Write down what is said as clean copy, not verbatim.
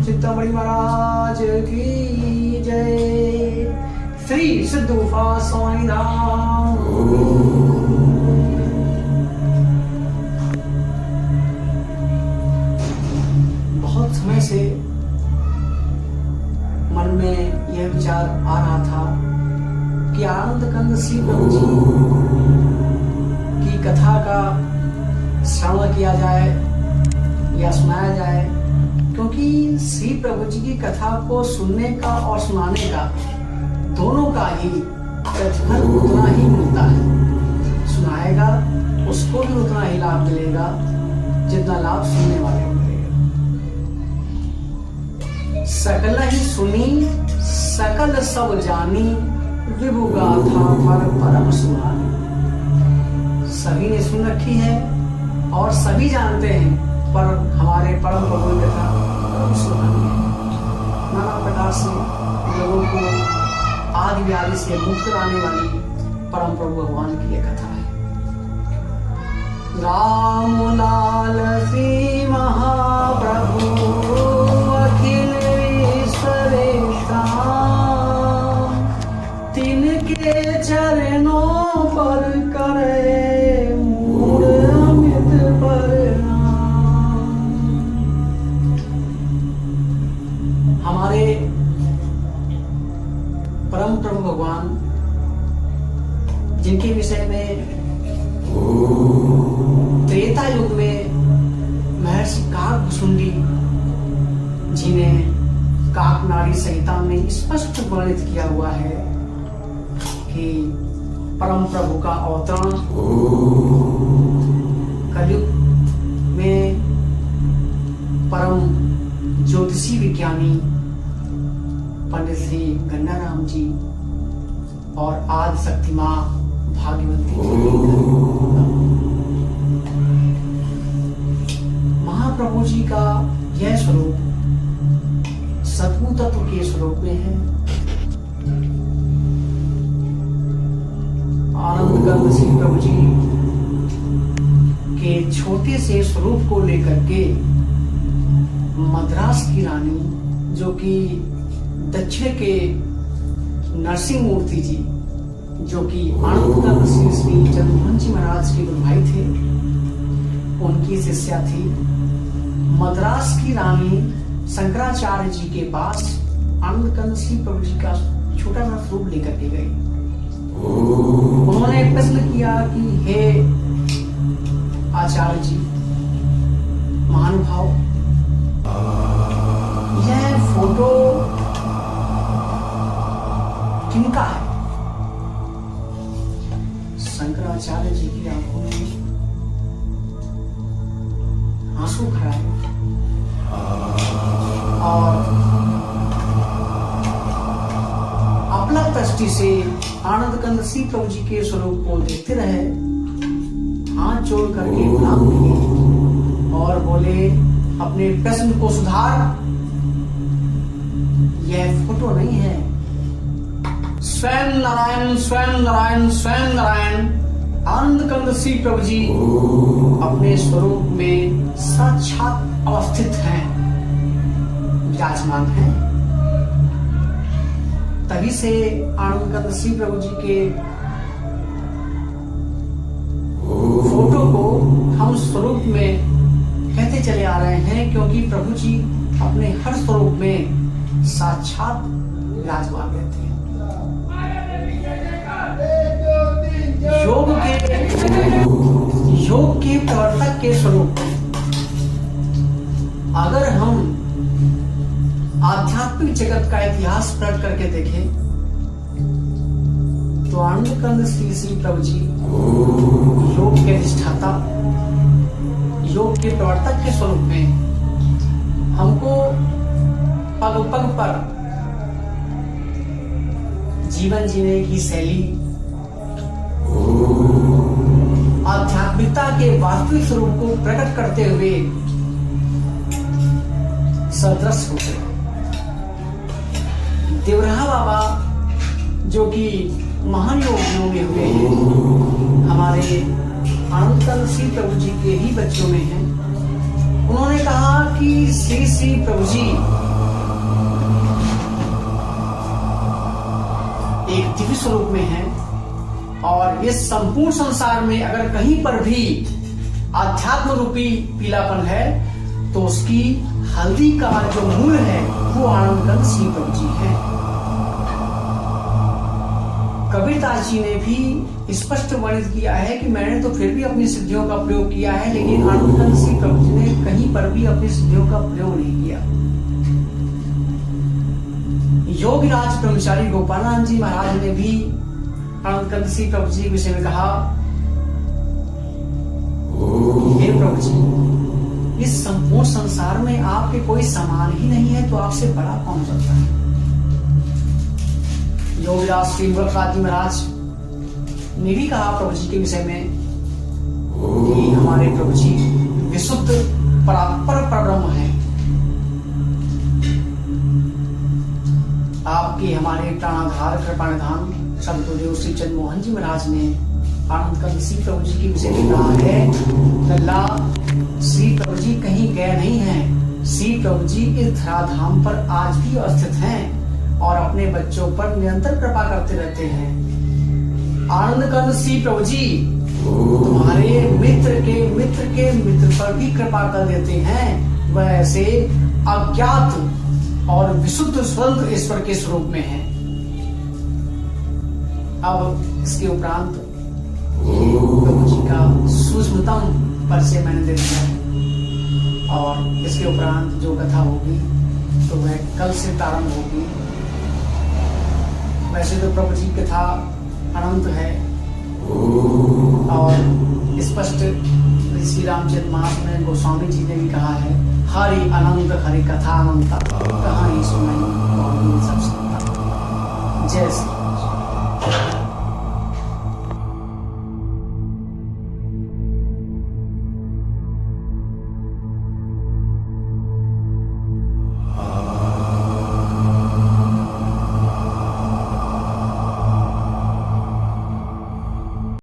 चिंतामणि महाराज की जय। श्री सिद्ध गुफा स्वामी धाम। बहुत समय से मन में यह विचार आ रहा था कि आनंद कंद श्री प्रभु जी की कथा का श्रवण किया जाए या सुनाया जाए, क्योंकि श्री प्रभु जी की कथा को सुनने का और सुनाने का दोनों का ही प्रतिफल उतना ही मिलता है। सुनाएगा उसको भी उतना ही लाभ मिलेगा जितना लाभ सुनने वाले को मिलेगा। सकल ही सुनी सकल सब जानी, विभु गाथा पर परम सुहानी। सभी ने सुन रखी है और सभी जानते हैं, पर हमारे परम प्रभु की कथा परम सुहानी है। नाना प्रकार से लोगों को आदि व्याधि से मुक्त कराने वाली परम प्रभु भगवान की यह कथा है। राम लाल श्री महाप्रभु अखिल ईश्वरेशा, तिनके चरणों पर करे मूढ़ अमित प्रणाम। हमारे परम प्रभु भगवान, जिनके विषय में त्रेता युग में महर्षि काकभुसुंडी जी ने काकनाड़ी संहिता में स्पष्ट वर्णित किया हुआ है कि परम प्रभु का अवतरण कलयुग में परम ज्योतिषी विज्ञानी पंडित श्री गंगाराम जी और आदि शक्ति मां भाग्यवती महाप्रभु जी का यह स्वरूप सद्गुरु तत्व के स्वरूप में है। आनंद कंद श्री प्रभु जी के छोटे से स्वरूप को लेकर के मद्रास की रानी, जो कि दक्षिण के नरसिंह मूर्ति जी, जो कि आनंद कंद श्री जगमोहन जी महाराज के गुरु भाई थे, उनकी शिष्या थी। मद्रास की रानी शंकराचार्य जी के पास आनंद कंद श्री प्रभु जी का छोटा सा स्वरूप लेकर के गई। उन्होंने प्रश्न किया कि हे आचार्य जी, महानुभाव, यह फोटो किनका है? शंकराचार्य जी की आंखों में आंसू खड़ा है और अपलक दृष्टि से आनंद कंद श्री प्रभु जी के स्वरूप को देखते रहे। हाथ जोड़ करके प्रणाम किए और बोले, अपने प्रश्न को सुधार, यह फोटो नहीं है। स्वयं नारायण स्वयं नारायण स्वयं नारायण आनंद कंद श्री प्रभु जी अपने स्वरूप में साक्षात अवस्थित हैं, विराजमान हैं। तभी से आनंद कंद श्री प्रभु जी के फोटो को हम स्वरूप में कहते चले आ रहे हैं, क्योंकि प्रभु जी अपने हर स्वरूप में साक्षात विराजमान रहते हैं। योग के प्रवर्तक के स्वरूप अगर हम आध्यात्मिक जगत का इतिहास पलट करके देखें तो आनंद कंद श्री प्रभु जी योग के अधिष्ठाता, योग के प्रवर्तक के स्वरूप में हमको पग पग पर जीवन जीने की शैली, आध्यात्मिकता के वास्तविक स्वरूप को प्रकट करते हुए सदृश होते। देवराहा बाबा जो कि महान योगियों में हुए हैं, हमारे आनंद कंद श्री प्रभु जी के ही बच्चों में हैं। उन्होंने कहा कि श्री श्री प्रभु जी स्वरूप में है। और इस संपूर्ण संसार में अगर कहीं पर भी आध्यात्म रूपी पीलापन है तो उसकी हल्दी का जो मूल है वो आनंदकंद श्री प्रभु जी है। कबीरदास जी ने भी स्पष्ट वर्णित किया है कि मैंने तो फिर भी अपनी सिद्धियों का प्रयोग किया है, लेकिन आनंदकंद श्री प्रभु जी ने कहीं पर भी अपनी सिद्धियों का प्रयोग नहीं किया। योगीराज ब्रह्मचारी गोपालानंद जी महाराज ने भी आनंदकंद श्री प्रभु जी के विषय में कहा, हे प्रभु जी, इस संपूर्ण संसार में आपके कोई समान ही नहीं है, तो आपसे बड़ा कौन सकता है। योगीराज श्री मूलकनाथ जी महाराज ने भी कहा प्रभु जी के विषय में कि हमारे प्रभु जी विशुद्ध परात्पर परब्रह्म है। आपके हमारे प्राणाधार कृपानिधान संतदेव श्री चंद्रमोहन जी महाराज ने आनंदकंद श्री प्रभु जी के विषय में कहा है, लल्ला श्री प्रभु जी कहीं गए नहीं हैं, श्री प्रभु जी इस धराधाम पर आज भी स्थित हैं और अपने बच्चों पर निरंतर कृपा करते रहते हैं। आनंदकंद श्री प्रभु जी तुम्हारे मित्र के मित्र पर भी कृपा कर देते हैं, वह ऐसे अज्ञात और विशुद्ध स्वतंत्र ईश्वर के स्वरूप में है। अब इसके उपरांत प्रभु जी का सूक्ष्मतम परिचय मैंने दे दिया है और इसके उपरांत जो कथा होगी तो वह कल से प्रारंभ होगी। वैसे तो प्रभु जी की कथा अनंत है और स्पष्ट श्री रामचरितमानस में गोस्वामी जी ने भी कहा है, हरि अनंत हरि कथा अनंता, कहानी सुनाई और सब सुनता। जय श्री